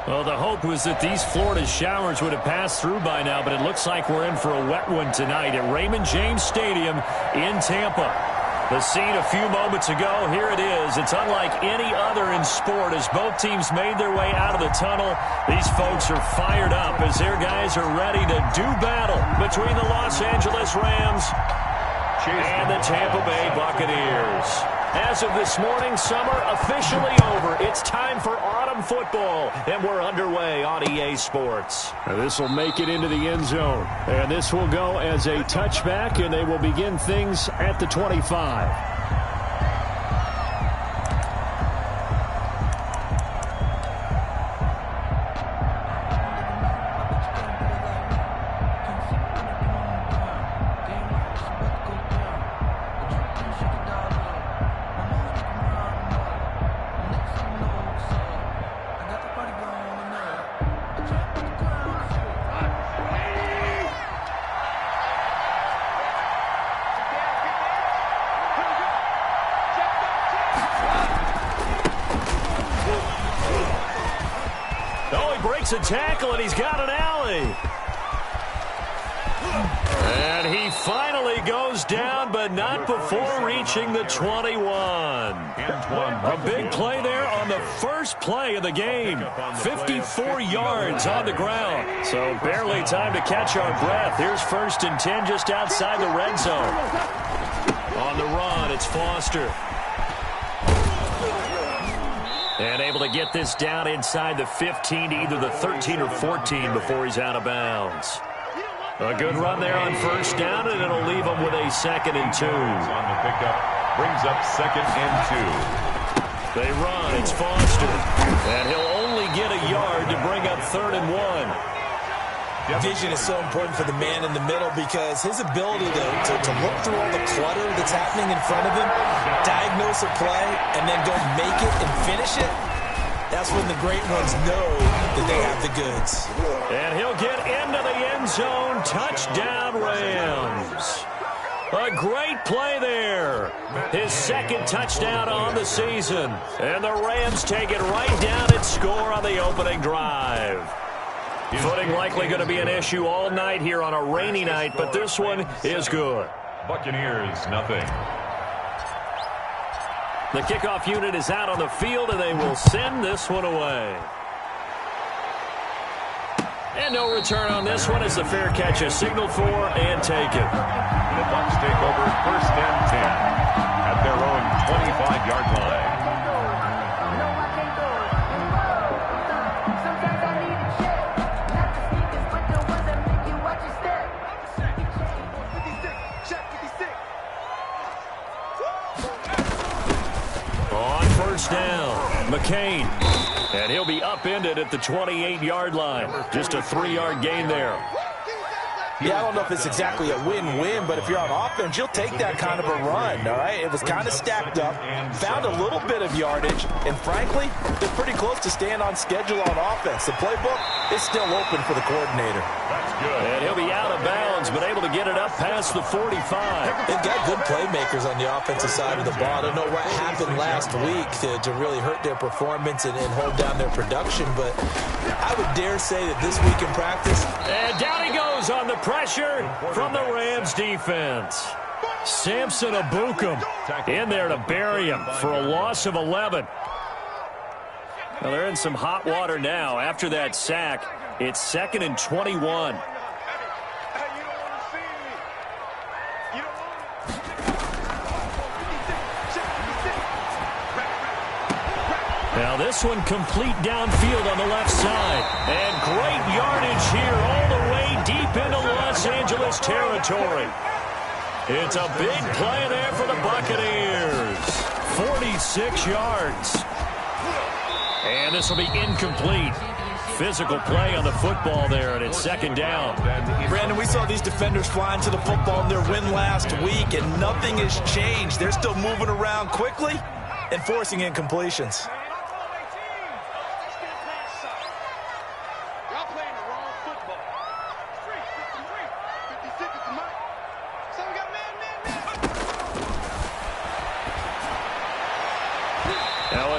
Well, the hope was that these Florida showers would have passed through by now, but it looks like we're in for a wet one tonight at Raymond James Stadium in Tampa. The scene a few moments ago, here it is. It's unlike any other in sport as both teams made their way out of the tunnel. These folks are fired up as their guys are ready to do battle between the Los Angeles Rams and the Tampa Bay Buccaneers. As of this morning, summer officially over. It's time for autumn football, and we're underway on EA Sports. This will make it into the end zone, and this will go as a touchback, and they will begin things at the 25. A tackle, and he's got an alley. And he finally goes down, but not before reaching the 21. A big play there on the first play of the game. 54 yards on the ground. So barely time to catch our breath. Here's 1st and 10 just outside the red zone. On the run, it's Foster. And able to get this down inside the 15 to either the 13 or 14 before he's out of bounds. A good run there on 1st down, and it'll leave him with a 2nd and 2. On the pickup, brings up 2nd and 2. They run, it's Foster. And he'll only get a yard to bring up 3rd and 1. Vision is so important for the man in the middle because his ability to look through all the clutter that's happening in front of him, diagnose a play, and then go make it and finish it, that's when the great ones know that they have the goods. And he'll get into the end zone. Touchdown, Rams. A great play there. His 2nd touchdown on the season. And the Rams take it right down and score on the opening drive. Footing likely going to be an issue all night here on a rainy night, but this one is good. Buccaneers, nothing. The kickoff unit is out on the field, and they will send this one away. And no return on this one as the fair catch is signaled for and taken. The Bucs take over 1st and 10 at their own 25-yard line. Down, McCain, and he'll be upended at the 28-yard line. Just a 3-yard gain there. Yeah, I don't know if it's exactly a win-win, but if you're on offense, you'll take that kind of a run, all right? It was kind of stacked up, found a little bit of yardage, and frankly, they're pretty close to staying on schedule on offense. The playbook is still open for the coordinator. That's good. And he'll be out of bounds, but able to get it up past the 45. They've got good playmakers on the offensive side of the ball. I don't know what happened last week to really hurt their performance and hold down their production, but I would dare say that this week in practice. And down he goes on the pressure from the Rams defense. Samson Abukum in there to bury him for a loss of 11. Well, they're in some hot water now. After that sack, it's 2nd and 21. Now this one complete downfield on the left side. And great yardage here all the way deep into Los Angeles territory. It's a big play there for the Buccaneers. 46 yards. And this will be incomplete. Physical play on the football there, and it's 2nd down. Brandon, we saw these defenders flying to the football in their win last week, and nothing has changed. They're still moving around quickly and forcing incompletions.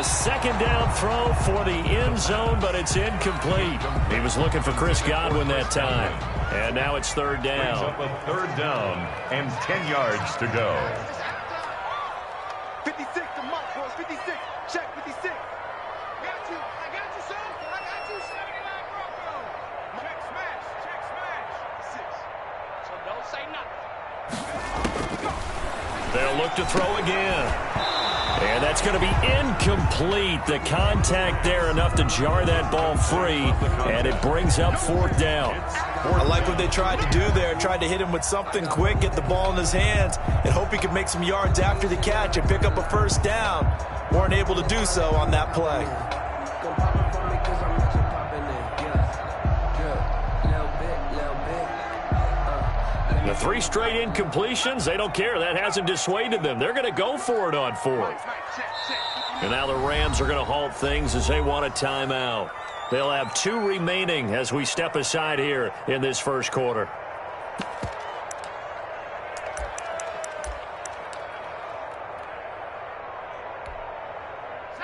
A second down throw for the end zone, but it's incomplete. He was looking for Chris Godwin that time. And now it's third down. Brings up a third down and 10 yards to go. 56 to Mike, boys. 56. Check 56. Got you. I got you, son. I got you. 79 Bronco. Check smash. Check smash. 6. So don't say nothing. They'll look to throw again. And that's going to be incomplete. The contact there enough to jar that ball free. And it brings up fourth down. I like what they tried to do there. Tried to hit him with something quick, get the ball in his hands, and hope he could make some yards after the catch and pick up a first down. Weren't able to do so on that play. The 3 straight incompletions, they don't care. That hasn't dissuaded them. They're going to go for it on fourth. And now the Rams are going to halt things as they want a timeout. They'll have 2 remaining as we step aside here in this first quarter.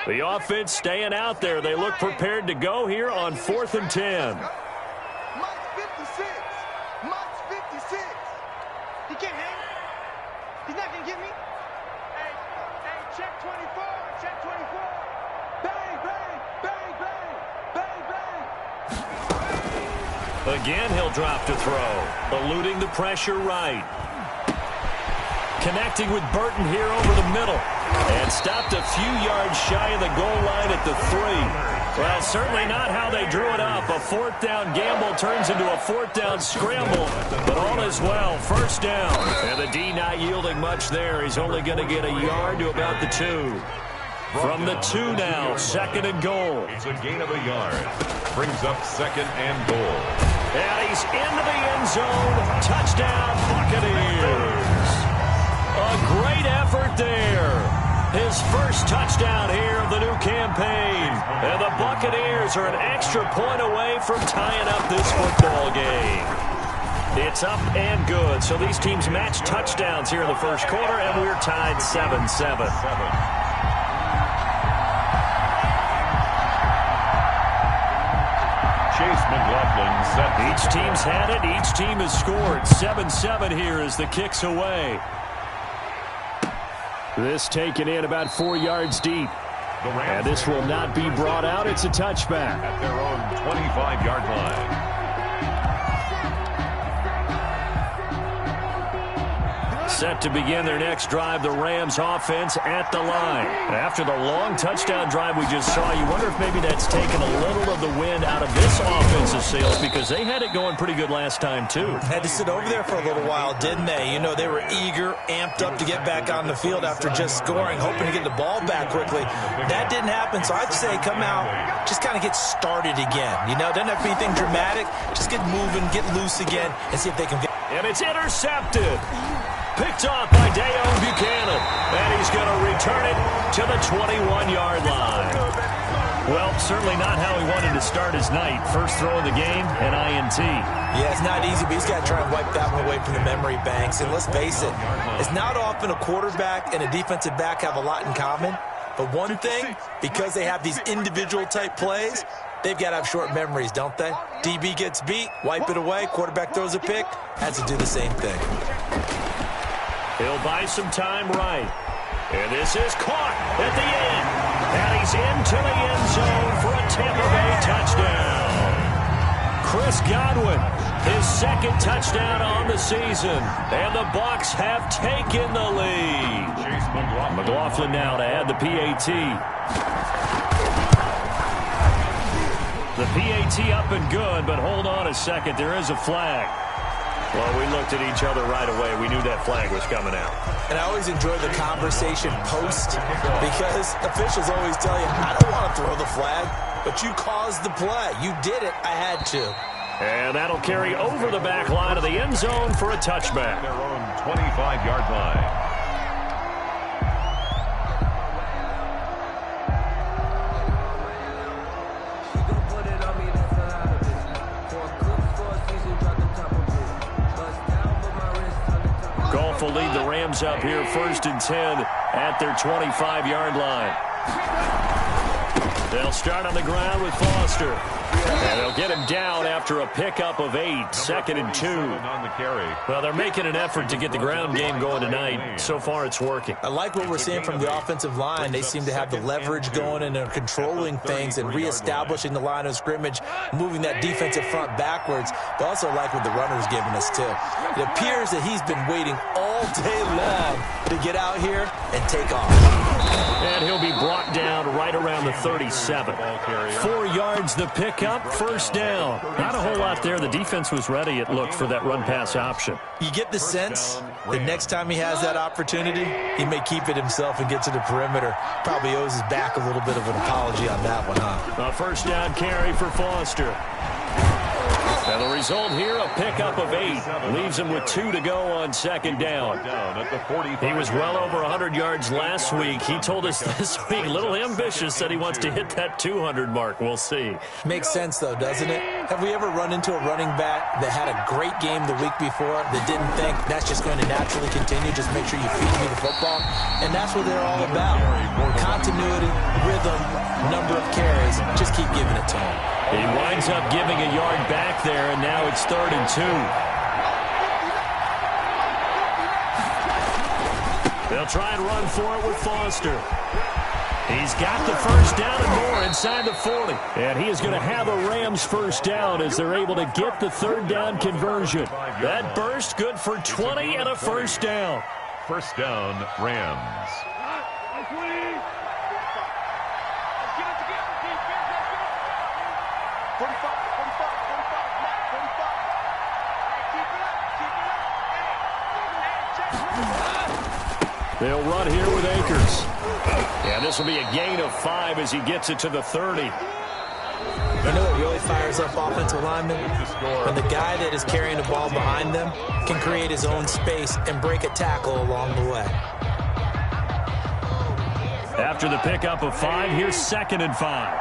The offense staying out there. They look prepared to go here on 4th and 10. Mike's 56. Mike's 56. He can't hang. He's not going to get me. Hey, check 24. Check 24. Bang, bang, bang, bang, bang, bang. Again, he'll drop to throw. Eluding the pressure right. Connecting with Burton here over the middle. And stopped a few yards shy of the goal line at the 3. Well, certainly not how they drew it up. A 4th down gamble turns into a 4th down scramble. But all is well. First down. And the D not yielding much there. He's only going to get a yard to about the 2. From the 2 now, 2nd and goal. It's a gain of a yard. Brings up 2nd and goal. And he's into the end zone. Touchdown, Buccaneers. A great effort there. His first touchdown here of the new campaign. And the Buccaneers are an extra point away from tying up this football game. It's up and good. So these teams match touchdowns here in the first quarter, and we're tied 7-7. Chase McLaughlin set. Each team's had it. Each team has scored. 7-7 here as the kick's away. This taken in about 4 yards deep. And this will not be brought out. It's a touchback. At their own 25-yard line. Set to begin their next drive, the Rams offense at the line. After the long touchdown drive we just saw, you wonder if maybe that's taken a little of the wind out of this offensive sails, because they had it going pretty good last time too. Had to sit over there for a little while, didn't they? You know, they were eager, amped up to get back on the field after just scoring, hoping to get the ball back quickly. That didn't happen, so I'd say come out, just kind of get started again. You know, doesn't have to be anything dramatic. Just get moving, get loose again, and see if they can get. And it's intercepted. Picked off by Dayon Buchanan. And he's going to return it to the 21-yard line. Well, certainly not how he wanted to start his night. First throw of the game, an INT. Yeah, it's not easy, but he's got to try and wipe that one away from the memory banks. And let's face it, it's not often a quarterback and a defensive back have a lot in common. But one thing, because they have these individual type plays, they've got to have short memories, don't they? DB gets beat, wipe it away, quarterback throws a pick, has to do the same thing. He'll buy some time right. And this is caught at the end. And he's into the end zone for a Tampa Bay touchdown. Chris Godwin, his second touchdown on the season. And the Bucs have taken the lead. McLaughlin now to add the PAT. The PAT up and good, but hold on a second. There is a flag. Well, we looked at each other right away. We knew that flag was coming out. And I always enjoy the conversation post, because officials always tell you, I don't want to throw the flag, but you caused the play. You did it. I had to. And that'll carry over the back line of the end zone for a touchback. Their own 25-yard line. Goff will lead the Rams up here, 1st and 10 at their 25-yard line. They'll start on the ground with Foster. And they'll get him down after a pickup of 8, 2nd and 2. Well, they're making an effort to get the ground game going tonight. So far, it's working. I like what we're seeing from the offensive line. They seem to have the leverage going and they're controlling things and reestablishing the line of scrimmage, moving that defensive front backwards. But I also like what the runner's giving us, too. It appears that he's been waiting all day long to get out here and take off. And he'll be brought down right around the 37. 4 yards the pickup, first down. Not a whole lot there. The defense was ready, it looked, for that run-pass option. You get the sense that next time he has that opportunity, he may keep it himself and get to the perimeter. Probably owes his back a little bit of an apology on that one, huh? A first down carry for Foster. And the result here, a pickup of 8. Leaves him with 2 to go on 2nd down. He was well over 100 yards last week. He told us this week, a little ambitious, said he wants to hit that 200 mark. We'll see. Makes sense, though, doesn't it? Have we ever run into a running back that had a great game the week before that didn't think that's just going to naturally continue? Just make sure you feed me the football. And that's what they're all about. Continuity, rhythm, number of carries. Just keep giving it to him. He winds up giving a yard back there, and now it's 3rd and 2. They'll try and run for it with Foster. He's got the first down and more inside the 40. And he is going to have a Rams first down as they're able to get the 3rd down conversion. That burst good for 20 and a first down. First down, Rams. They'll run here with Akers. And this will be a gain of 5 as he gets it to the 30. You know what really fires up offensive linemen? When the guy that is carrying the ball behind them can create his own space and break a tackle along the way. After the pickup of 5, here's 2nd and 5.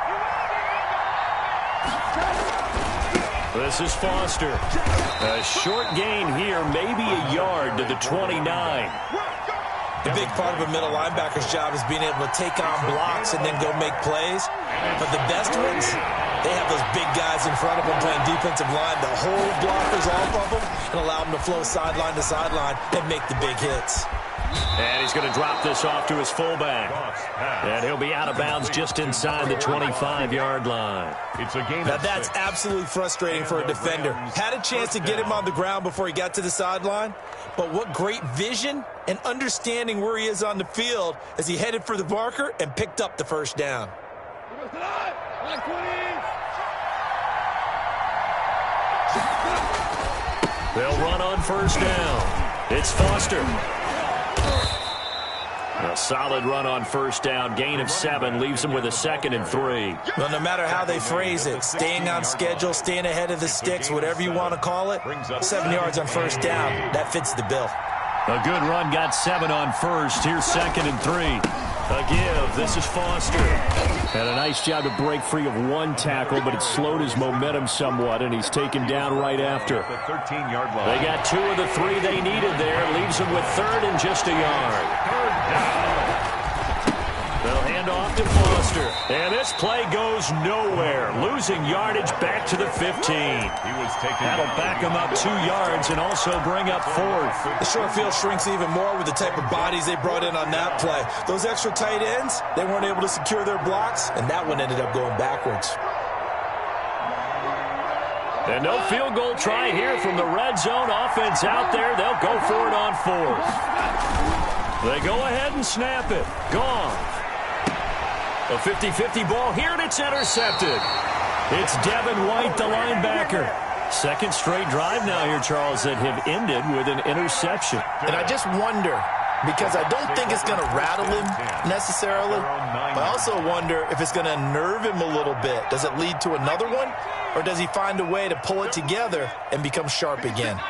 This is Foster. A short gain here, maybe a yard to the 29. The big part of a middle linebacker's job is being able to take on blocks and then go make plays. But the best ones, they have those big guys in front of them playing defensive line to hold blockers off of them and allow them to flow sideline to sideline and make the big hits. And he's going to drop this off to his fullback. And he'll be out of bounds just inside the 25-yard line. Now that's absolutely frustrating for a defender. Had a chance to get him on the ground before he got to the sideline, but what great vision and understanding where he is on the field as he headed for the marker and picked up the first down. They'll run on first down. It's Foster. A solid run on first down. Gain of 7 leaves him with a 2nd and 3. Well, no matter how they phrase it, staying on schedule, staying ahead of the sticks, whatever you want to call it, 7 yards on first down, that fits the bill. A good run got 7 on first. Here's 2nd and 3. A give. This is Foster. Had a nice job to break free of 1 tackle, but it slowed his momentum somewhat, and he's taken down right after. The 13-yard line. They got 2 of the 3 they needed there. Leaves them with 3rd and just a yard. They'll hand off to Foster. And this play goes nowhere. Losing yardage back to the 15. That'll back him up 2 yards and also bring up 4th. The short field shrinks even more with the type of bodies they brought in on that play. Those extra tight ends, they weren't able to secure their blocks, and that one ended up going backwards. And no field goal try here from the red zone. Offense out there. They'll go for it on 4th. They go ahead and snap it. Gone. A 50-50 ball here, and it's intercepted. It's Devin White, the linebacker. 2nd straight drive now here, Charles, that have ended with an interception. And I just wonder, because I don't think it's going to rattle him necessarily, but I also wonder if it's going to nerve him a little bit. Does it lead to another one, or does he find a way to pull it together and become sharp again?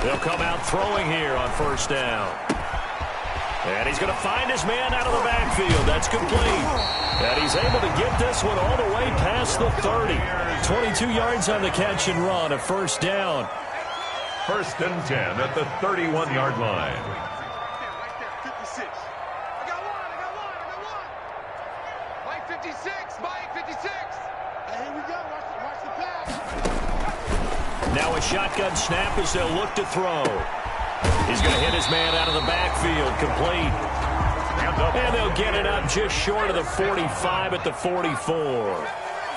They'll come out throwing here on first down. And he's going to find his man out of the backfield. That's complete. And he's able to get this one all the way past the 30. 22 yards on the catch and run, a first down. First and 10 at the 31-yard line. Right there, 56. I got one. Mike 56, Mike 56. Hey, here we go. Watch the pass. Now a shotgun snap as they'll look to throw. He's going to hit his man out of the backfield, complete. And they'll get it up just short of the 45 at the 44.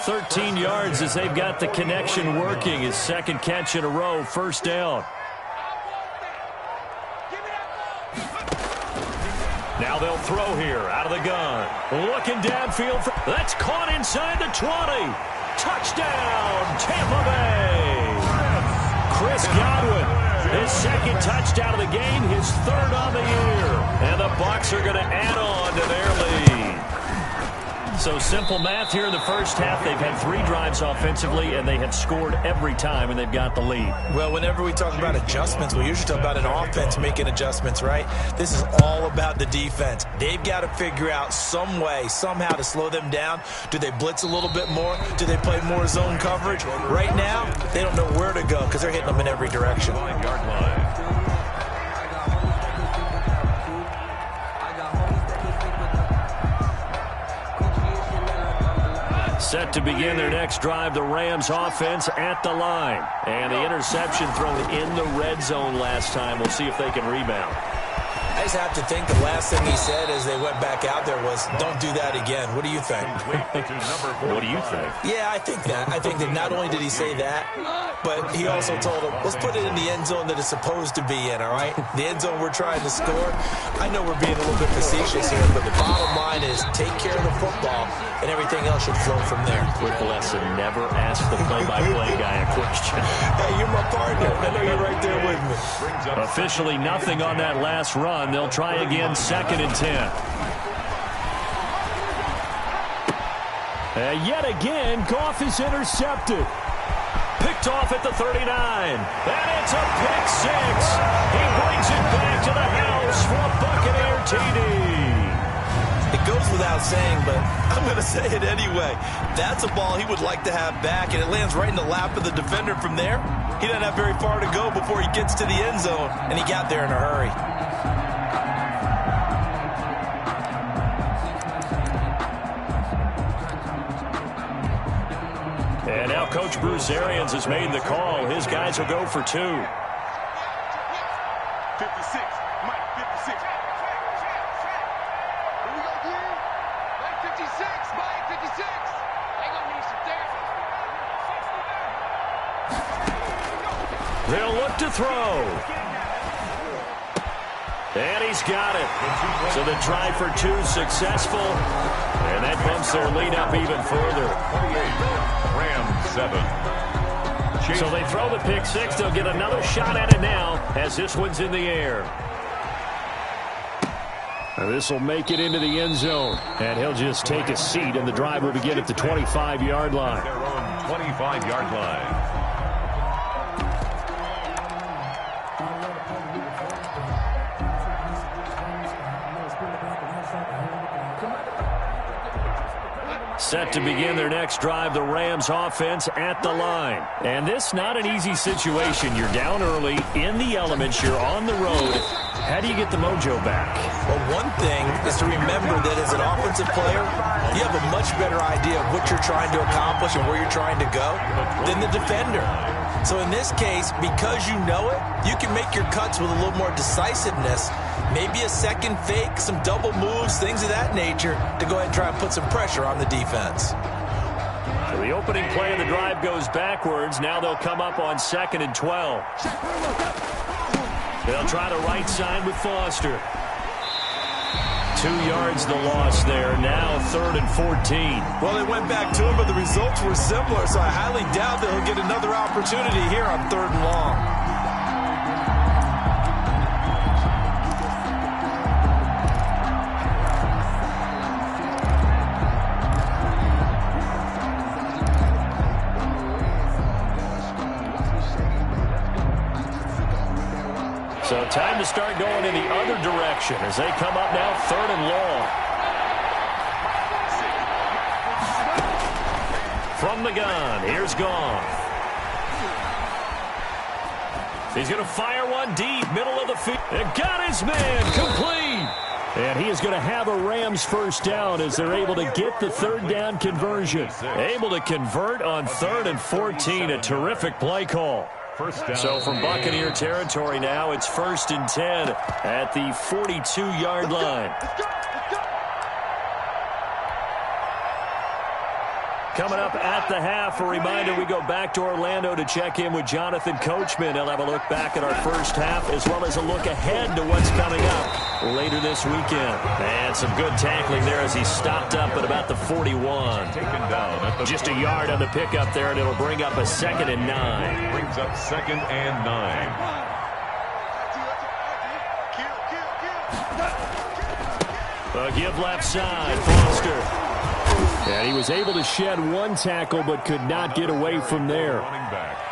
13 yards as they've got the connection working. His second catch in a row, first down. Now they'll throw here out of the gun. Looking downfield. That's caught inside the 20. Touchdown, Tampa Bay. Chris Godwin, his second touchdown of the game, his third on the year. And the Bucs are going to add on to their lead. So simple math here in the first half. They've had 3 drives offensively, and they have scored every time, and they've got the lead. Well, whenever we talk about adjustments, we usually talk about an offense making adjustments, right? This is all about the defense. They've got to figure out some way, somehow to slow them down. Do they blitz a little bit more? Do they play more zone coverage? Right now, they don't know where to go because they're hitting them in every direction. 9-yard line. Set to begin their next drive, the Rams offense at the line. And the interception thrown in the red zone last time. We'll see if they can rebound. I just have to think the last thing he said as they went back out there was, don't do that again. What do you think? What do you think? Yeah, I think that. I think that not only did he say that, but he also told them, let's put it in the end zone that it's supposed to be in, all right? The end zone we're trying to score. I know we're being a little bit facetious here, but the bottom line is take care of the football, and everything else should flow from there. Quick lesson, never ask the play-by-play guy a question. Hey, you're my partner. I know you're right there with me. Officially nothing on that last run. They'll try again, second and 10. And yet again, Goff is intercepted. Picked off at the 39. And it's a pick six. He brings it back to the house for a Buccaneer TD. It goes without saying, but I'm going to say it anyway. That's a ball he would like to have back, and it lands right in the lap of the defender from there. He doesn't have very far to go before he gets to the end zone, and he got there in a hurry. And now Coach Bruce Arians has made the call. His guys will go for 2. 56, Mike 56. Here we go, D. Mike 56, Mike 56. They gonna need some therapy. They'll look to throw. And he's got it. So the try for 2 successful. And that bumps their lead up even further. Rams 7. So they throw the pick six. They'll get another shot at it now as this one's in the air. This will make it into the end zone. And he'll just take a seat, and the drive will begin at the 25-yard line. Their own 25-yard line. Set to begin their next drive, the Rams offense at the line. And this not an easy situation. You're down early, in the elements, you're on the road. How do you get the mojo back? Well, one thing is to remember that as an offensive player, you have a much better idea of what you're trying to accomplish and where you're trying to go than the defender. So in this case, because you know it, you can make your cuts with a little more decisiveness. Maybe a second fake, some double moves, things of that nature to go ahead and try and put some pressure on the defense. So the opening play of the drive goes backwards. Now they'll come up on 2nd and 12. They'll try the right side with Foster. 2 yards the loss there. Now 3rd and 14. Well, they went back to him, but the results were similar, so I highly doubt that he'll get another opportunity here on 3rd and long. So time to start going in the other direction as they come up now 3rd and long. From the gun, here's Goff. He's going to fire one deep, middle of the field. And got his man, complete. And he is going to have a Rams first down as they're able to get the third down conversion. Able to convert on 3rd and 14, a terrific play call. So from Buccaneer territory now, it's 1st and 10 at the 42-yard line. Coming up at the half, a reminder, we go back to Orlando to check in with Jonathan Coachman. He'll have a look back at our first half as well as a look ahead to what's coming up later this weekend. And some good tackling there as he stopped up at about the 41. Taken down at the just a yard on the pickup there, and it'll bring up a 2nd and 9. Brings up 2nd and 9. A give left side, Foster. And he was able to shed one tackle but could not get away from there.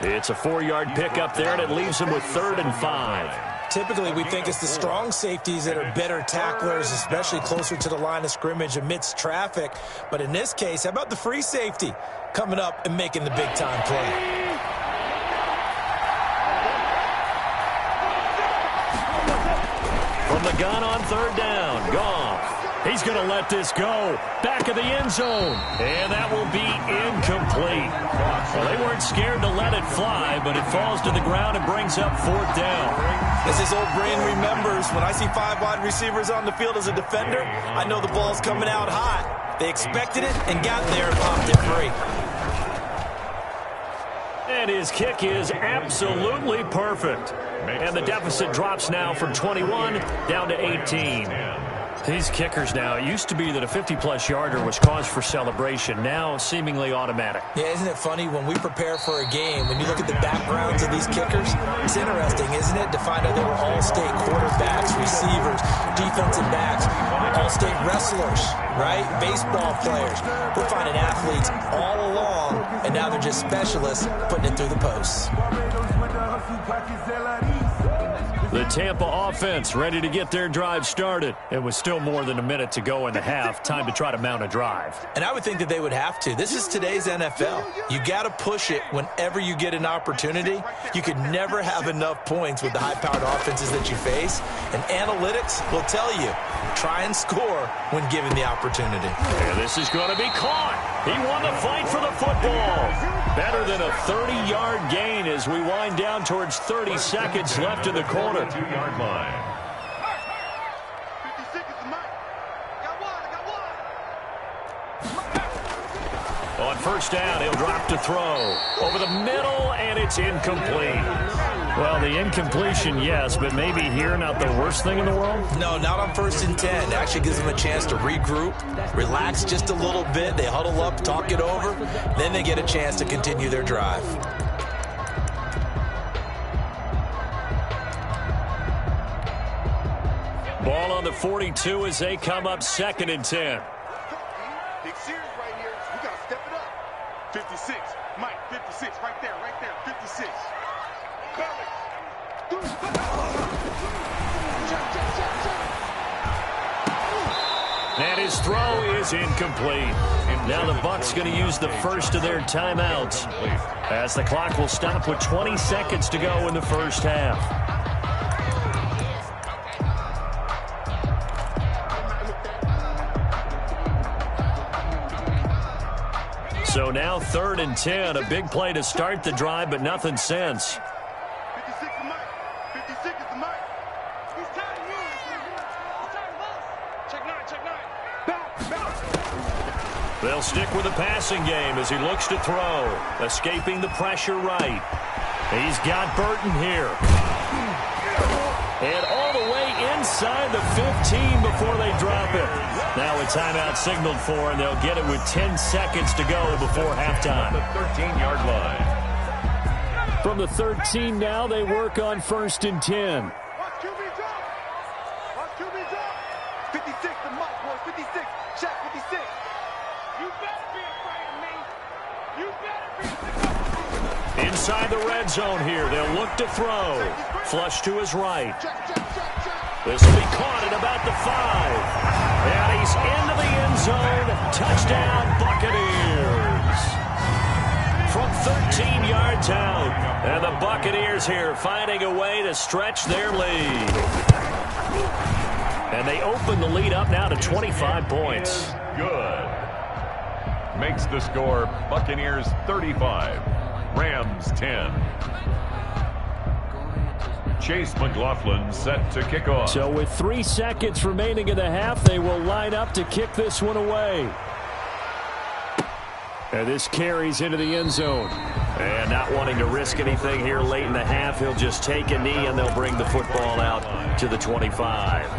It's a 4-yard pickup there, and it leaves him with 3rd and 5. Typically, we think it's the strong safeties that are better tacklers, especially closer to the line of scrimmage amidst traffic. But in this case, how about the free safety coming up and making the big-time play? From the gun on 3rd down, Goff. He's going to let this go. Back of the end zone. And that will be incomplete. Well, they weren't scared to let it fly, but it falls to the ground and brings up 4th down. As his old brain remembers, when I see 5 wide receivers on the field as a defender, I know the ball's coming out hot. They expected it and got there and popped it free. And his kick is absolutely perfect. And the deficit drops now from 21 down to 18. These kickers now, it used to be that a 50-plus yarder was cause for celebration. Now, seemingly automatic. Yeah, isn't it funny when we prepare for a game, when you look at the backgrounds of these kickers, it's interesting, isn't it, to find out they were all-state quarterbacks, receivers, defensive backs, all-state wrestlers, right? Baseball players. We're finding athletes all along, and now they're just specialists putting it through the posts. The Tampa offense ready to get their drive started. It was still more than a minute to go in the half. Time to try to mount a drive. And I would think that they would have to. This is today's NFL. You got to push it whenever you get an opportunity. You could never have enough points with the high-powered offenses that you face. And analytics will tell you, try and score when given the opportunity. And this is going to be caught. He won the fight for the football. Better than a 30-yard gain as we wind down towards 30 seconds left in the quarter. 2-yard line. 56 is the mic. Got one. On 1st down, he'll drop to throw. Over the middle, and it's incomplete. Well, the incompletion, yes, but maybe here not the worst thing in the world? No, not on 1st and 10. It actually gives them a chance to regroup, relax just a little bit. They huddle up, talk it over. Then they get a chance to continue their drive. Ball on the 42 as they come up 2nd and 10. Big series right here. We got to step it up. 56. Mike, 56. Right there, 56. And his throw is incomplete. Now the Bucs going to use the first of their timeouts as the clock will stop with 20 seconds to go in the first half. So now 3rd and 10, a big play to start the drive, but nothing since. 56 is Mike. 56 is the Mike. He's tired of you. He's tired of us. Check 9. Back. They'll stick with the passing game as he looks to throw. Escaping the pressure right. He's got Burton here. And all the way inside the 15 before they drop it. Now a timeout signaled for, and they'll get it with 10 seconds to go before halftime. The 13-yard line. From the 13 now, they work on 1st and 10. Watch QB drop. Watch QB drop. 56 the Mike, boy. 56. Shaq, 56. You better be afraid of me. You better be. Inside the red zone here, they'll look to throw. Flush to his right. This will be caught at about the 5. And he's into the end zone. Touchdown, Buccaneers. from 13 yards out. And the Buccaneers here finding a way to stretch their lead. And they open the lead up now to 25 points. Good. Makes the score Buccaneers 35, Rams 10. Chase McLaughlin set to kick off. So with 3 seconds remaining in the half, they will line up to kick this one away. And this carries into the end zone. And not wanting to risk anything here late in the half, he'll just take a knee and they'll bring the football out to the 25.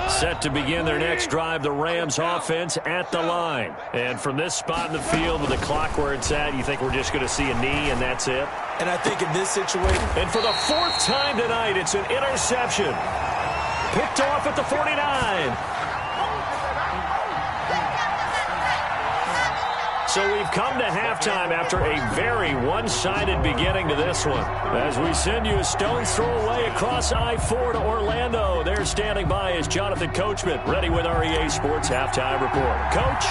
Set to begin their next drive, the Rams offense at the line. And from this spot in the field with the clock where it's at, you think we're just going to see a knee and that's it? And I think in this situation... And for the 4th time tonight, it's an interception. Picked off at the 49. So we've come to halftime after a very one-sided beginning to this one. As we send you a stone's throw away across I-4 to Orlando. There standing by is Jonathan Coachman, ready with REA Sports Halftime Report. Coach,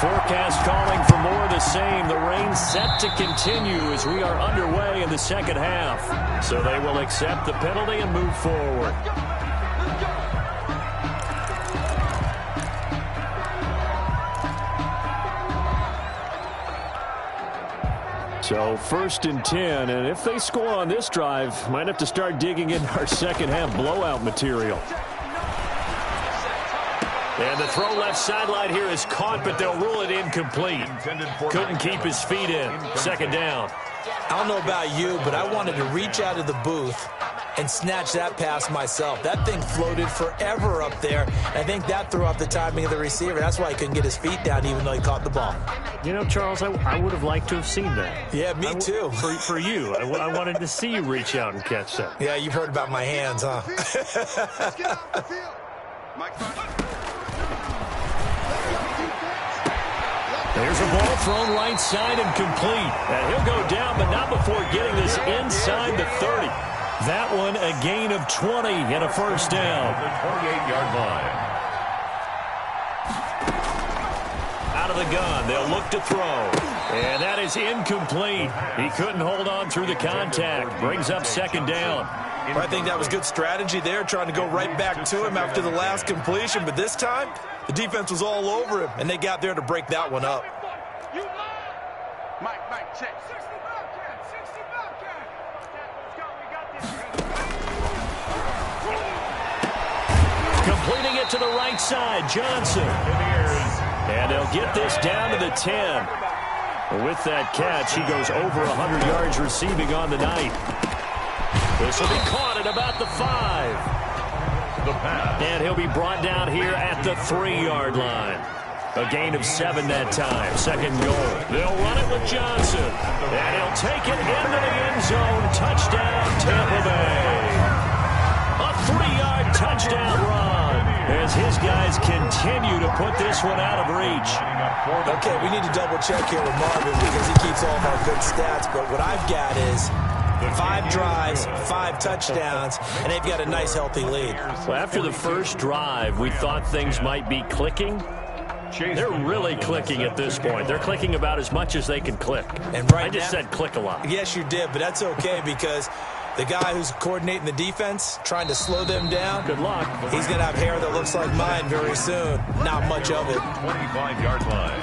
forecast calling for more of the same. The rain set to continue as we are underway in the second half. So they will accept the penalty and move forward. So 1st and 10, and if they score on this drive, might have to start digging in our second half blowout material. And the throw left sideline here is caught, but they'll rule it incomplete. Couldn't keep his feet in. 2nd down. I don't know about you, but I wanted to reach out of the booth and snatch that pass myself. That thing floated forever up there. I think that threw off the timing of the receiver. That's why he couldn't get his feet down even though he caught the ball. You know, Charles, I would have liked to have seen that. Yeah, me too. For you. I wanted to see you reach out and catch that. Yeah, you've heard about my hands, huh? Let's get off the field. There's a ball thrown right side and complete. And he'll go down, but not before getting this inside the 30. That one a gain of 20 and a 1st down. The 28-yard line. Out of the gun, they'll look to throw. And that is incomplete. He couldn't hold on through the contact. Brings up 2nd down. I think that was good strategy there, trying to go right back to him after the last completion. But this time, the defense was all over him, and they got there to break that one up. Mike, check. 60 Bobcat. Let's go, we got this. Completing it to the right side, Johnson. And they'll get this down to the 10. With that catch, he goes over 100 yards receiving on the night. This will be caught at about the 5. The pass. And he'll be brought down here at the 3-yard line. A gain of 7 that time. 2nd goal. They'll run it with Johnson. And he'll take it into the end zone. Touchdown, Tampa Bay. A 3-yard touchdown run as his guys continue to put this one out of reach. Okay, we need to double check here with Marvin because he keeps all of our good stats. But what I've got is 5 drives, 5 touchdowns, and they've got a nice, healthy lead. Well, after the first drive, we thought things might be clicking. They're really clicking at this point. They're clicking about as much as they can click. And right I just said click a lot. Yes, you did, but that's okay because the guy who's coordinating the defense, trying to slow them down, Good luck. he's going to have hair that looks like mine very soon. Not much of it. 25-yard line.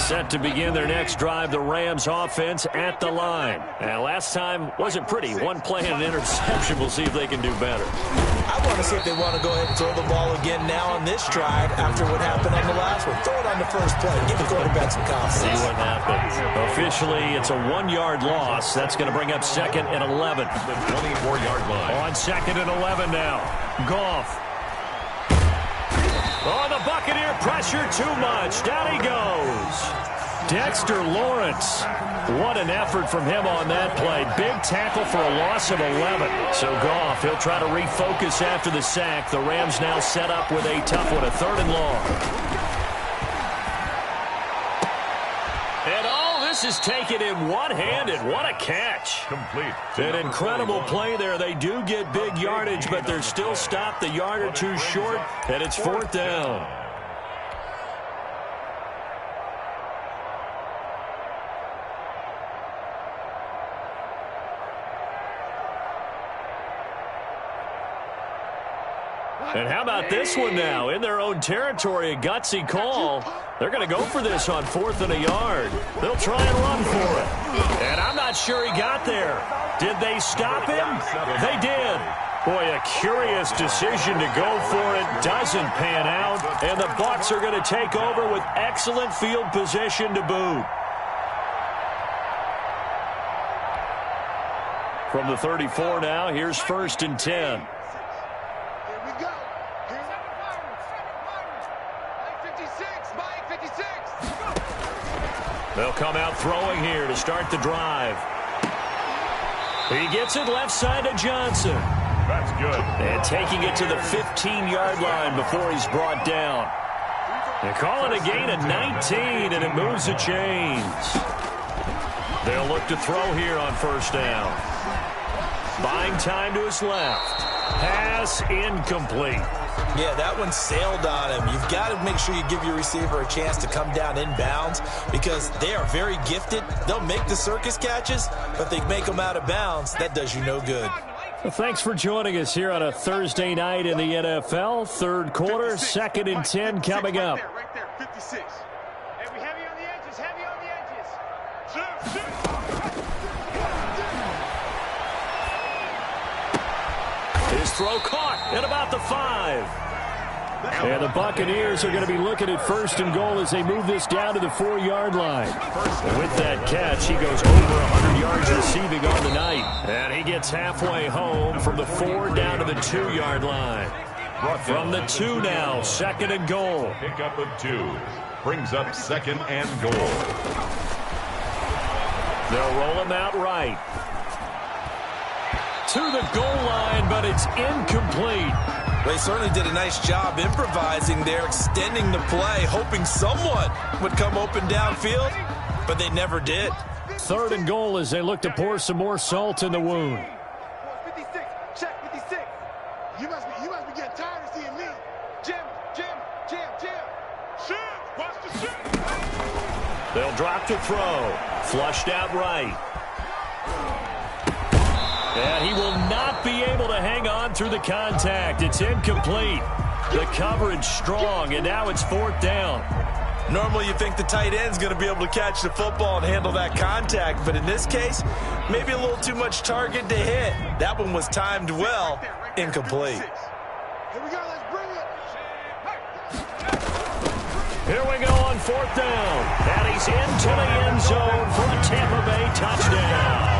Set to begin their next drive, the Rams offense at the line. And last time wasn't pretty. One play and an interception. We'll see if they can do better. I want to see if they want to go ahead and throw the ball again now on this drive after what happened on the last one. Throw it on the first play. Give the quarterback some confidence. See what happens. Officially, it's a 1-yard loss. That's going to bring up 2nd and 11. The 24-yard line. On 2nd and 11 now. Goff. Oh, the Buccaneer pressure too much. Down he goes. Dexter Lawrence. What an effort from him on that play. Big tackle for a loss of 11. So Goff, he'll try to refocus after the sack. The Rams now set up with a tough one, a 3rd and long. And all this is taken in one-handed. What a catch. Complete. An incredible play there. They do get big yardage, but they're still stopped a yard or two short, and it's 4th down. And how about this one now? In their own territory, a gutsy call. They're going to go for this on 4th and a yard. They'll try and run for it. And I'm not sure he got there. Did they stop him? They did. Boy, a curious decision to go for it. Doesn't pan out. And the Bucs are going to take over with excellent field position to boot. From the 34 now, here's 1st and 10. They'll come out throwing here to start the drive. He gets it left side to Johnson. That's good. And taking it to the 15-yard line before he's brought down. They call it a gain of 19, and it moves the chains. They'll look to throw here on 1st down. Buying time to his left. Pass incomplete. Yeah, that one sailed on him. You've got to make sure you give your receiver a chance to come down inbounds because they are very gifted. They'll make the circus catches, but they make them out of bounds. That does you no good. Well, thanks for joining us here on a Thursday night in the NFL. 3rd quarter, 2nd and 10 coming up. Right there, 56. Hey, we heavy on the edges, heavy on the edges. His throw caught at about the 5. And the Buccaneers are going to be looking at 1st and goal as they move this down to the 4-yard line. And with that catch, he goes over 100 yards receiving on the night. And he gets halfway home from the 4 down to the 2-yard line. From the 2 now, 2nd and goal. Pickup of 2. Brings up 2nd and goal. They'll roll him out right. To the goal line, but it's incomplete. They certainly did a nice job improvising there, extending the play, hoping someone would come open downfield, but they never did. 3rd and goal as they look to pour some more salt in the wound. 56, check 56. You must be getting tired of seeing me. Jim. Shoot, watch the shoot. They'll drop to throw. Flushed out right. And he will not be able to hang on through the contact. It's incomplete. The coverage strong, and now it's 4th down. Normally you think the tight end's going to be able to catch the football and handle that contact, but in this case, maybe a little too much target to hit. That one was timed well, incomplete. Here we go, let's bring it. Here we go on 4th down. And he's into the end zone for a Tampa Bay touchdown.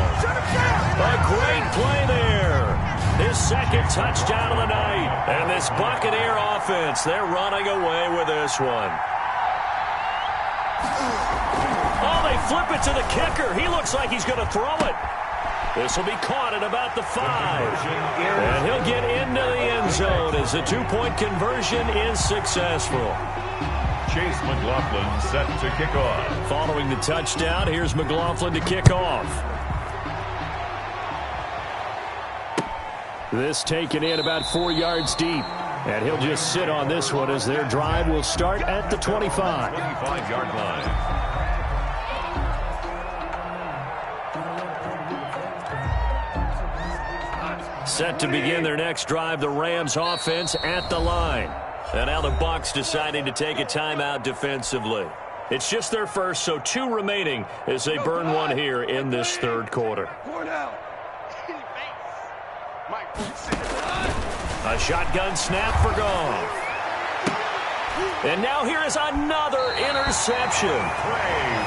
A great play there. His 2nd touchdown of the night. And this Buccaneer offense, they're running away with this one. Oh, they flip it to the kicker. He looks like he's going to throw it. This will be caught at about the 5. And he'll get into the end zone as the 2-point conversion is successful. Chase McLaughlin set to kick off. Following the touchdown, here's McLaughlin to kick off. This taken in about 4 yards deep. And he'll just sit on this one as their drive will start at the 25. 25-yard line. Set to begin their next drive, the Rams offense at the line. And now the Bucs deciding to take a timeout defensively. It's just their first, so 2 remaining as they burn one here in this third quarter. A shotgun snap for Goff. And now here is another interception.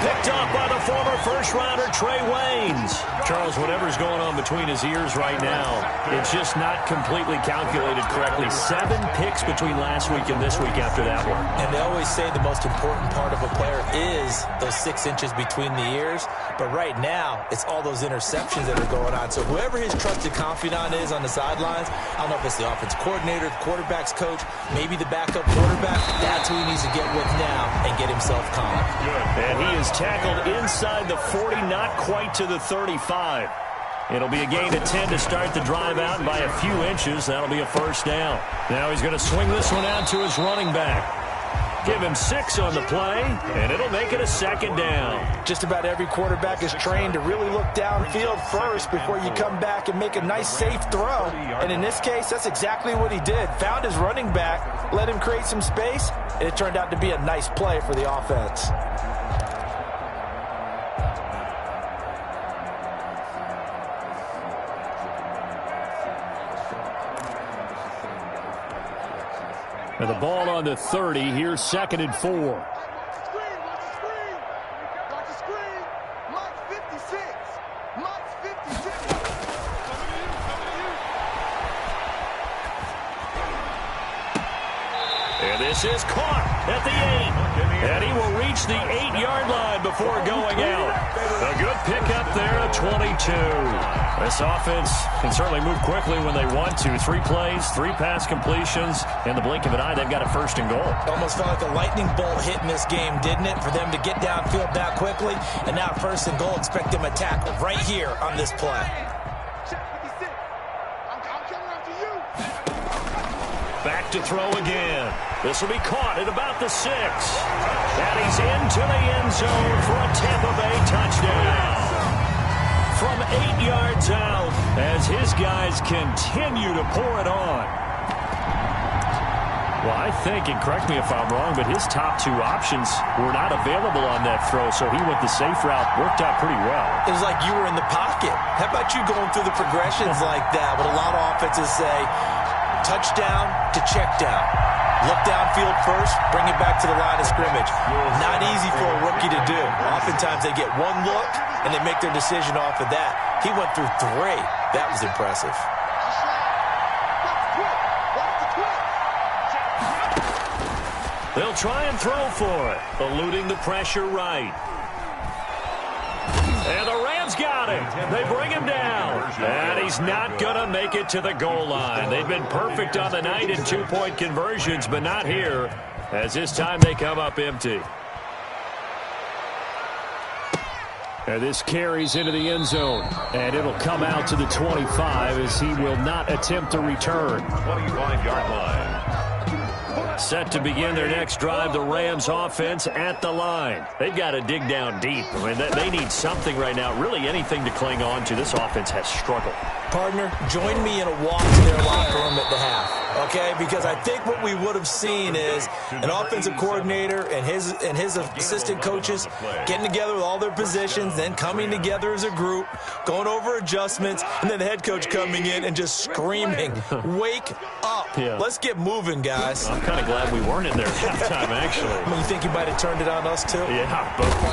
Picked up by the former first-rounder Trey Waynes. Charles, whatever's going on between his ears right now, it's just not completely calculated correctly. 7 picks between last week and this week after that one. And they always say the most important part of a player is those 6 inches between the ears. But right now, it's all those interceptions that are going on. So whoever his trusted confidant is on the sidelines, I don't know if it's the offense coordinator, the quarterback's coach, maybe the backup quarterback, that's who he needs to get with now and get himself calm. And he is tackled inside the 40, not quite to the 35. It'll be a gain of 10 to start the drive out, and by a few inches, that'll be a first down. Now he's going to swing this one out to his running back. Give him 6 on the play, and it'll make it a second down. Just about every quarterback is trained to really look downfield first before you come back and make a nice, safe throw. And in this case, that's exactly what he did. Found his running back, let him create some space, and it turned out to be a nice play for the offense. And the ball on the 30. Here's 2nd and 4. Watch the screen. Mark 56. Mark 56. And this is caught at the 8. And he will reach the 8-yard line before going out. A good pickup there at 22. This offense can certainly move quickly when they want to. 3 plays, 3 pass completions. In the blink of an eye, they've got a 1st and goal. Almost felt like a lightning bolt hit in this game, didn't it? For them to get downfield that quickly. And now 1st and goal, expect them to tackle right here on this play. Check 56. I'm coming after you. Back to throw again. This will be caught at about the 6. And he's into the end zone for a Tampa Bay touchdown. From 8 yards out as his guys continue to pour it on. Well, I think, and correct me if I'm wrong, but his top 2 options were not available on that throw, so he went the safe route. Worked out pretty well. It was like you were in the pocket. How about you going through the progressions like that? What a lot of offenses say, touchdown to check down. Look downfield first, bring it back to the line of scrimmage. Not easy for a rookie to do. Oftentimes they get one look, and they make their decision off of that. He went through 3. That was impressive. They'll try and throw for it, eluding the pressure right. And the Rams got him. They bring him down. And he's not going to make it to the goal line. They've been perfect on the night in 2-point conversions, but not here, as this time they come up empty. And this carries into the end zone. And it'll come out to the 25 as he will not attempt to return. 25-yard line. Set to begin their next drive, the Rams offense at the line. They've got to dig down deep. I mean, they need something right now, really anything to cling on to. This offense has struggled. Partner, join me in a walk to their locker room at the half, okay? Because I think what we would have seen is an offensive coordinator and his assistant coaches getting together with all their positions, then coming together as a group, going over adjustments, and then the head coach coming in and just screaming, wake up. Yeah. Let's get moving, guys. I'm kind of glad we weren't in there at halftime, actually. I mean, you think he might have turned it on us, too? Yeah,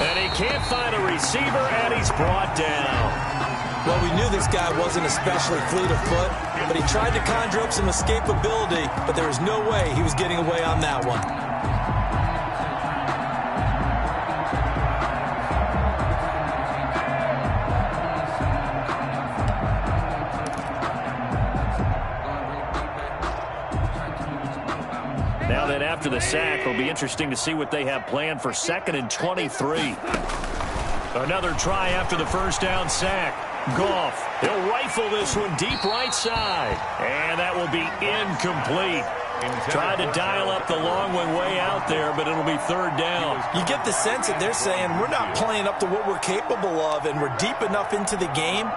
and he can't find a receiver, and he's brought down. Well, we knew this guy wasn't especially fleet of foot, but he tried to conjure up some escapability, but there was no way he was getting away on that one. Now that after the sack, it'll be interesting to see what they have planned for 2nd and 23. Another try after the first down sack. Goff, he'll rifle this one deep right side. And that will be incomplete. Tried to dial up the long one way out there, but it'll be 3rd down. You get the sense that they're saying we're not playing up to what we're capable of, and we're deep enough into the game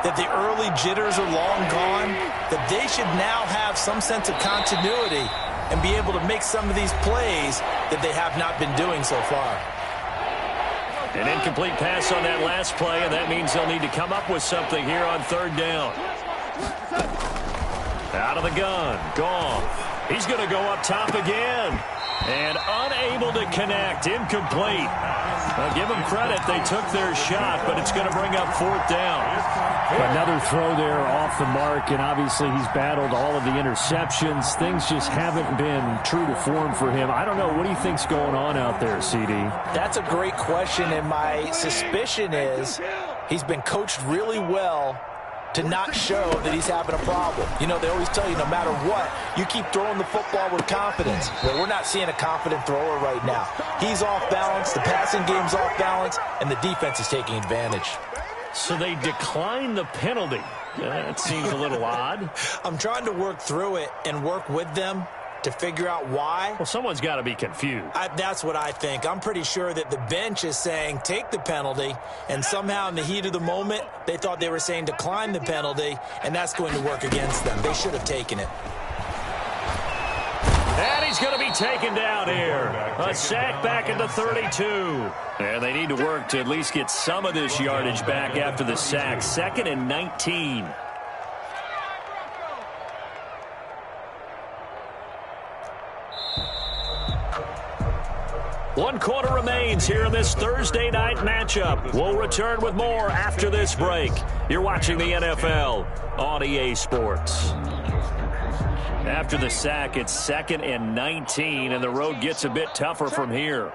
that the early jitters are long gone, that they should now have some sense of continuity and be able to make some of these plays that they have not been doing so far. An incomplete pass on that last play, and that means they'll need to come up with something here on third down. Out of the gun, Goff. He's going to go up top again. And unable to connect, incomplete. Now give them credit, they took their shot, but it's going to bring up fourth down. Another throw there off the mark, and obviously he's battled all of the interceptions. Things just haven't been true to form for him. I don't know, what do you think's going on out there, CD? That's a great question, and my suspicion is he's been coached really well to not show that he's having a problem. You know, they always tell you no matter what, you keep throwing the football with confidence. Well, we're not seeing a confident thrower right now. He's off balance, the passing game's off balance, and the defense is taking advantage. So they declined the penalty. That seems a little odd. I'm trying to work through it and work with them to figure out why. Well, someone's got to be confused. That's what I think. I'm pretty sure that the bench is saying take the penalty, and somehow in the heat of the moment, they thought they were saying decline the penalty, and that's going to work against them. They should have taken it. And he's going to be taken down here. A sack back at the 32. And they need to work to at least get some of this yardage back after the sack. 2nd and 19. One quarter remains here in this Thursday night matchup. We'll return with more after this break. You're watching the NFL on EA Sports. After the sack, it's 2nd and 19, and the road gets a bit tougher from here.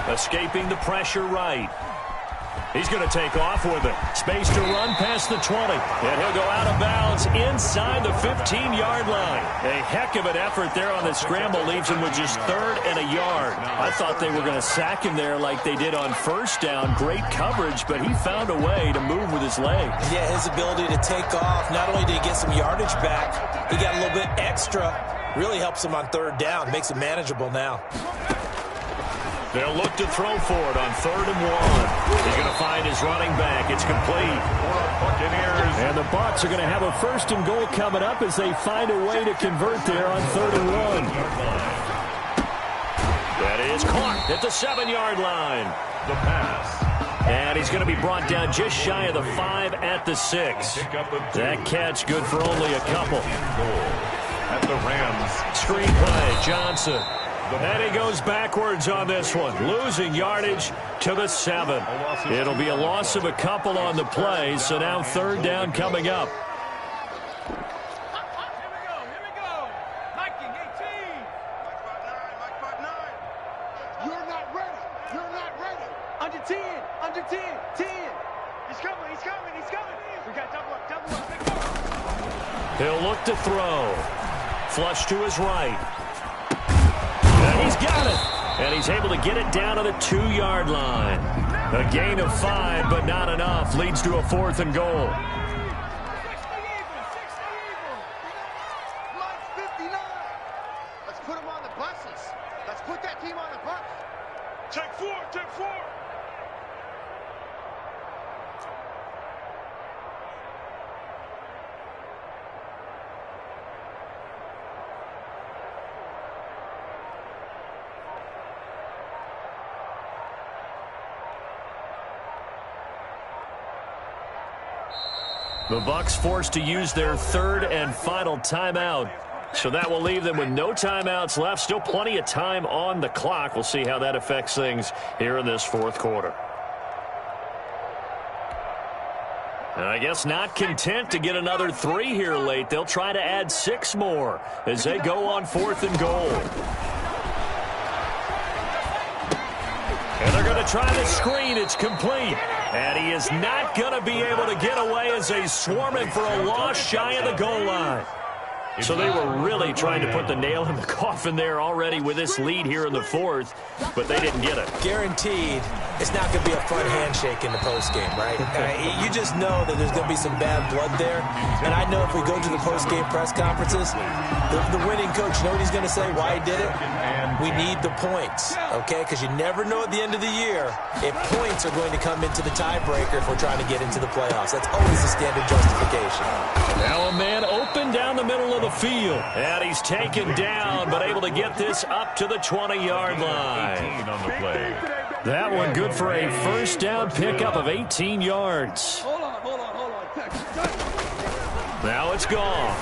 Escaping the pressure right. He's going to take off with it. Space to run past the 20. And he'll go out of bounds inside the 15-yard line. A heck of an effort there on the scramble. Leaves him with just 3rd and a yard. I thought they were going to sack him there like they did on first down. Great coverage, but he found a way to move with his legs. Yeah, his ability to take off. Not only did he get some yardage back, he got a little bit extra. Really helps him on 3rd down. Makes it manageable now. They'll look to throw for it on 3rd and 1. He's going to find his running back. It's complete. And the Bucs are going to have a 1st and goal coming up as they find a way to convert there on 3rd and 1. That is caught at the 7-yard line. The pass. And he's going to be brought down just shy of the 5 at the 6. That catch good for only a couple. At the Rams. Screen play, Johnson. And he goes backwards on this one, losing yardage to the 7. It'll be a loss of a couple on the play, so now 3rd down coming up. Here we go. Hiking 18. Mike 5'9". You're not ready. Under 10. 10. He's coming. We got double up. Big ball. He'll look to throw. Flush to his right. And he's got it. And he's able to get it down to the 2-yard line. A gain of 5, but not enough. Leads to a 4th and goal. 60 even. Mike's 59. Let's put him on the buses. Let's put that team on the bus. Take 4. The Bucs forced to use their 3rd and final timeout. So that will leave them with no timeouts left. Still plenty of time on the clock. We'll see how that affects things here in this 4th quarter. And I guess not content to get another 3 here late. They'll try to add 6 more as they go on 4th and goal. And they're going to try the screen. It's complete. And he is not going to be able to get away as they swarm him for a loss shy of the goal line. So they were really trying to put the nail in the coffin there already with this lead here in the 4th, but they didn't get it. Guaranteed it's not going to be a fun handshake in the postgame, right? You just know that there's going to be some bad blood there. And I know if we go to the postgame press conferences, the winning coach, you know what he's going to say, why he did it? We need the points, okay? Because you never know at the end of the year if points are going to come into the tiebreaker if we're trying to get into the playoffs. That's always the standard justification. Now a man open down the middle of the field. And he's taken down, but able to get this up to the 20-yard line. 18 on the play. That one good for a first down pickup of 18 yards. Hold on. Now it's gone.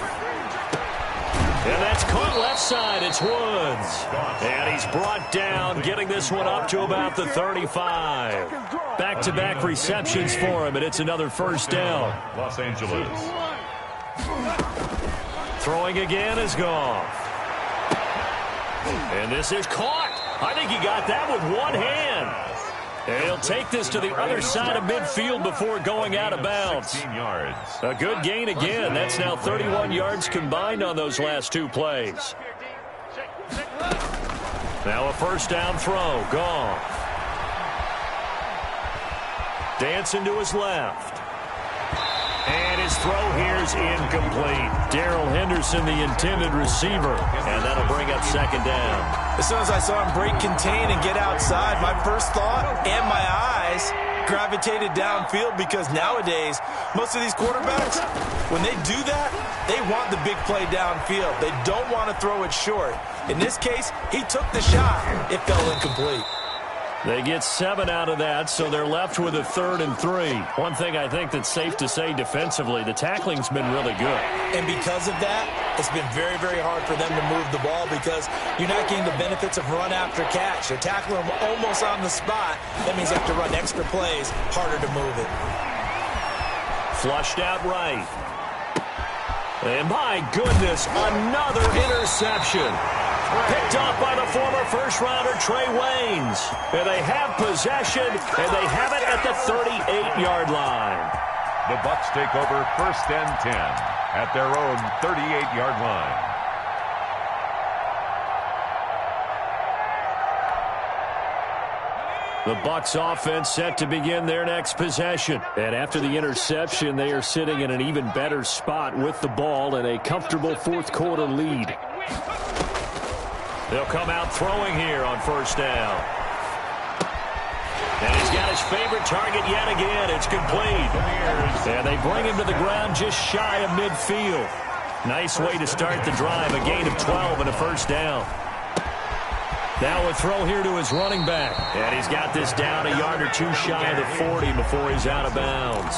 And that's caught left side. It's Woods. And he's brought down, getting this one up to about the 35. Back-to-back receptions for him, and it's another first down. Los Angeles. Throwing again is Goff. And this is caught. I think he got that with one hand. And he'll take this to the other side of midfield before going out of bounds. 16 yards. A good gain again. That's now 31 yards combined on those last two plays. Now a first down throw. Goff. Dancing to his left. And his throw here is incomplete. Darrell Henderson, the intended receiver. And that'll bring up second down. As soon as I saw him break contain and get outside, my first thought and my eyes gravitated downfield, because nowadays, most of these quarterbacks, when they do that, they want the big play downfield. They don't want to throw it short. In this case, he took the shot. It fell incomplete. They get 7 out of that, so they're left with a 3rd and 3. One thing I think that's safe to say defensively, the tackling's been really good. And because of that, it's been very, very hard for them to move the ball, because you're not getting the benefits of run after catch. They're tackling them almost on the spot. That means you have to run extra plays, harder to move it. Flushed out right. And my goodness, another interception. Picked off by the former first-rounder Trey Waynes. And they have possession, and they have it at the 38-yard line. The Bucs take over first and 10 at their own 38-yard line. The Bucs offense set to begin their next possession. And after the interception, they are sitting in an even better spot with the ball and a comfortable fourth-quarter lead. They'll come out throwing here on first down. And he's got his favorite target yet again. It's complete. And they bring him to the ground just shy of midfield. Nice way to start the drive. A gain of 12 and a first down. Now a throw here to his running back. And he's got this down a yard or two shy of the 40 before he's out of bounds.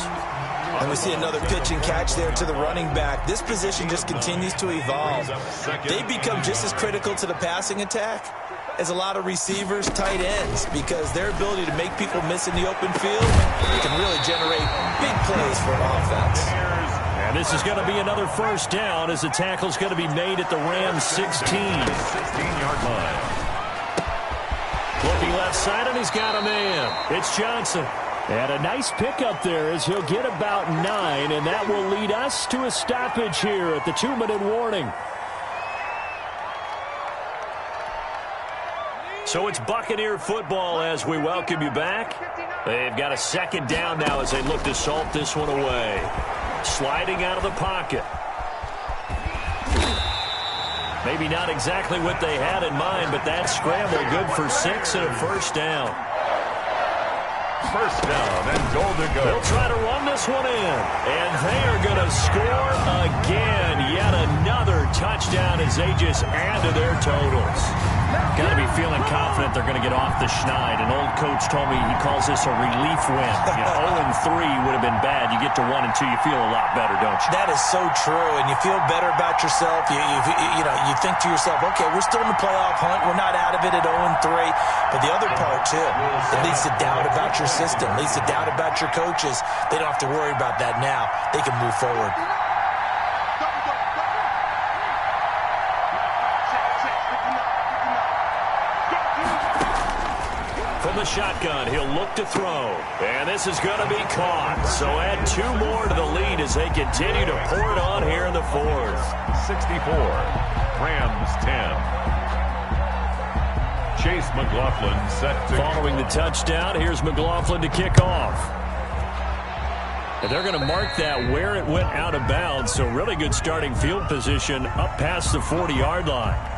And we see another pitch and catch there to the running back. This position just continues to evolve. They become just as critical to the passing attack as a lot of receivers, tight ends, because their ability to make people miss in the open field can really generate big plays for an offense. And this is going to be another first down, as the tackle's going to be made at the Rams 16-yard line. Looking left side, and he's got a man. It's Johnson. And a nice pickup there, as he'll get about 9, and that will lead us to a stoppage here at the 2-minute warning. So it's Buccaneer football as we welcome you back. They've got a second down now as they look to salt this one away. Sliding out of the pocket. Maybe not exactly what they had in mind, but that scramble good for 6 and a first down. First down and goal to go. They'll try to run this one in. And they are going to score again. Yet another touchdown as they just add to their totals. Got to be feeling confident they're going to get off the schneid. An old coach told me he calls this a relief win. 0-3 would have been bad. You get to 1-2, you feel a lot better, don't you? That is so true, and you feel better about yourself. You think to yourself, okay, we're still in the playoff hunt. We're not out of it at 0-3. But the other part, too, it leads to doubt about your system, leads to doubt about your coaches. They don't have to worry about that now. They can move forward. From the shotgun, he'll look to throw. And this is going to be caught. So add 2 more to the lead as they continue to pour it on here in the fourth. 64, Rams 10. Chase McLaughlin set to Following the touchdown, here's McLaughlin to kick off. And they're going to mark that where it went out of bounds, so really good starting field position up past the 40-yard line.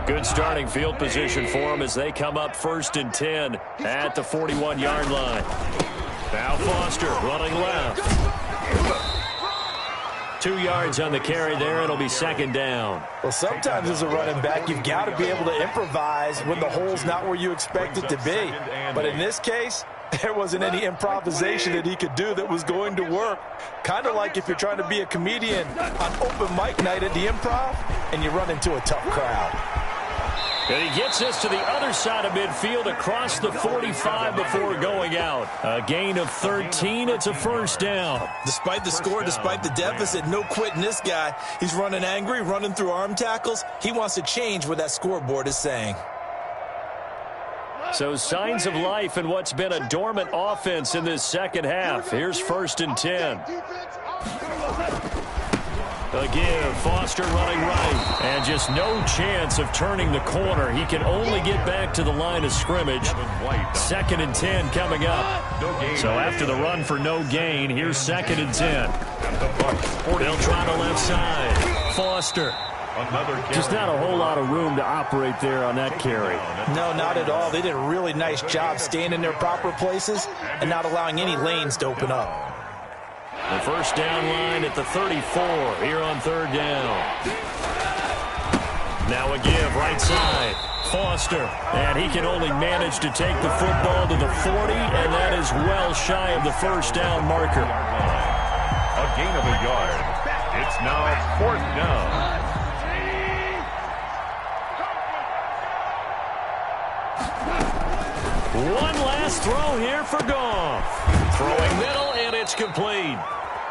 Good starting field position for them as they come up 1st and 10 at the 41-yard line. Now Foster running left. 2 yards on the carry there. It'll be 2nd down. Well, sometimes as a running back, you've got to be able to improvise when the hole's not where you expect it to be. But in this case, there wasn't any improvisation that he could do that was going to work. Kind of like if you're trying to be a comedian on open mic night at the Improv and you run into a tough crowd. And he gets us to the other side of midfield across the 45 before going out. A gain of 13. It's a 1st down. Despite the score, despite the deficit, no quitting this guy. He's running angry, running through arm tackles. He wants to change what that scoreboard is saying. So signs of life in what's been a dormant offense in this second half. Here's 1st and 10. Again, Foster running right. And just no chance of turning the corner. He can only get back to the line of scrimmage. 2nd and 10 coming up. So after the run for no gain, here's 2nd and 10. They'll try the left side. Foster. Just not a whole lot of room to operate there on that carry. No, not at all. They did a really nice job staying in their proper places and not allowing any lanes to open up. The 1st down line at the 34 here on 3rd down. Now a give right side. Foster. And he can only manage to take the football to the 40, and that is well shy of the 1st down marker. a gain of a yard. It's now 4th down. One last throw here for Goff. Throwing middle, and it's complete.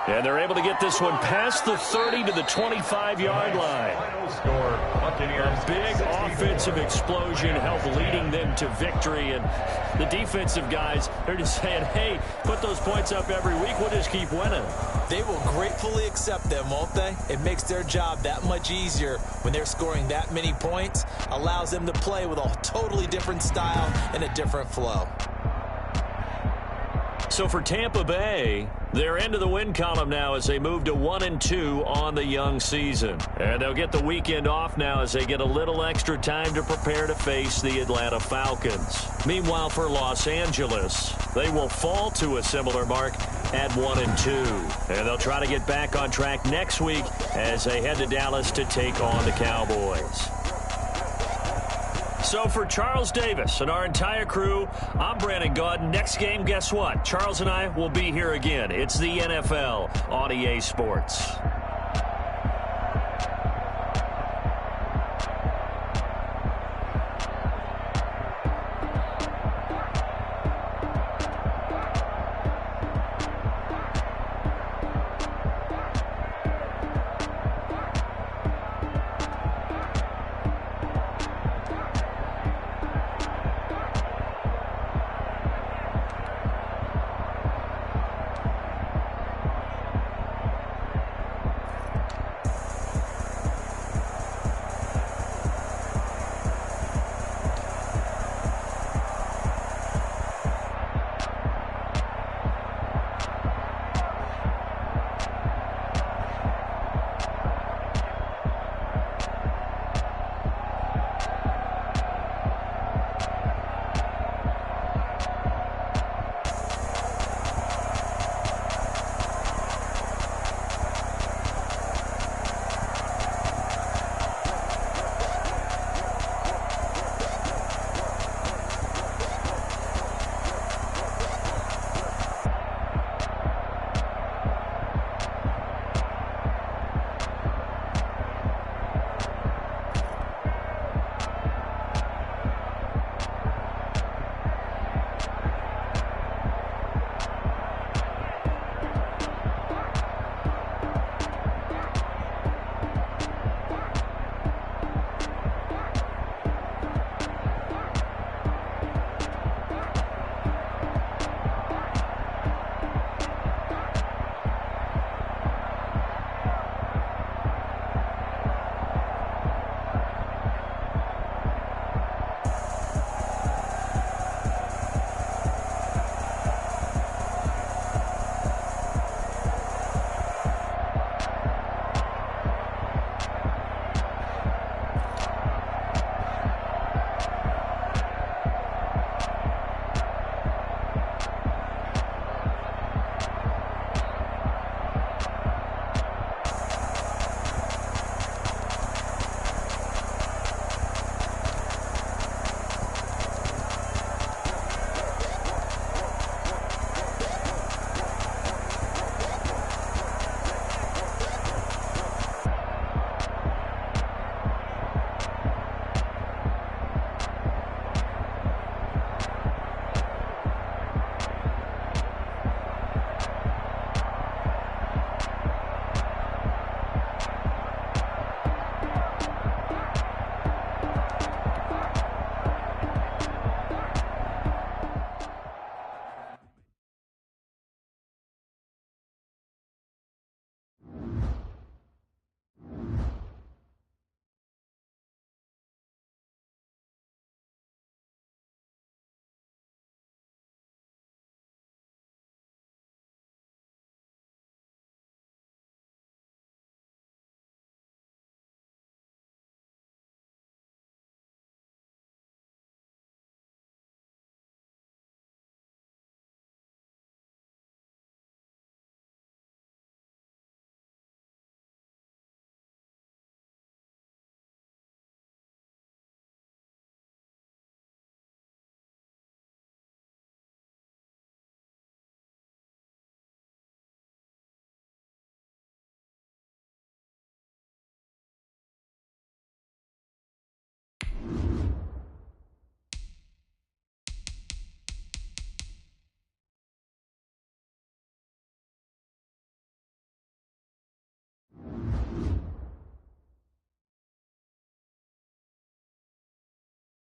And they're able to get this one past the 30 to the 25-yard line. A big offensive explosion helped leading them to victory. And the defensive guys, they're just saying, hey, put those points up every week. We'll just keep winning. They will gratefully accept them, won't they? It makes their job that much easier when they're scoring that many points. Allows them to play with a totally different style and a different flow. So for Tampa Bay, they're into the win column now as they move to 1-2 on the young season. And they'll get the weekend off now as they get a little extra time to prepare to face the Atlanta Falcons. Meanwhile, for Los Angeles, they will fall to a similar mark at 1-2. And they'll try to get back on track next week as they head to Dallas to take on the Cowboys. So for Charles Davis and our entire crew, I'm Brandon Gaudin. Next game, guess what? Charles and I will be here again. It's the NFL on EA Sports.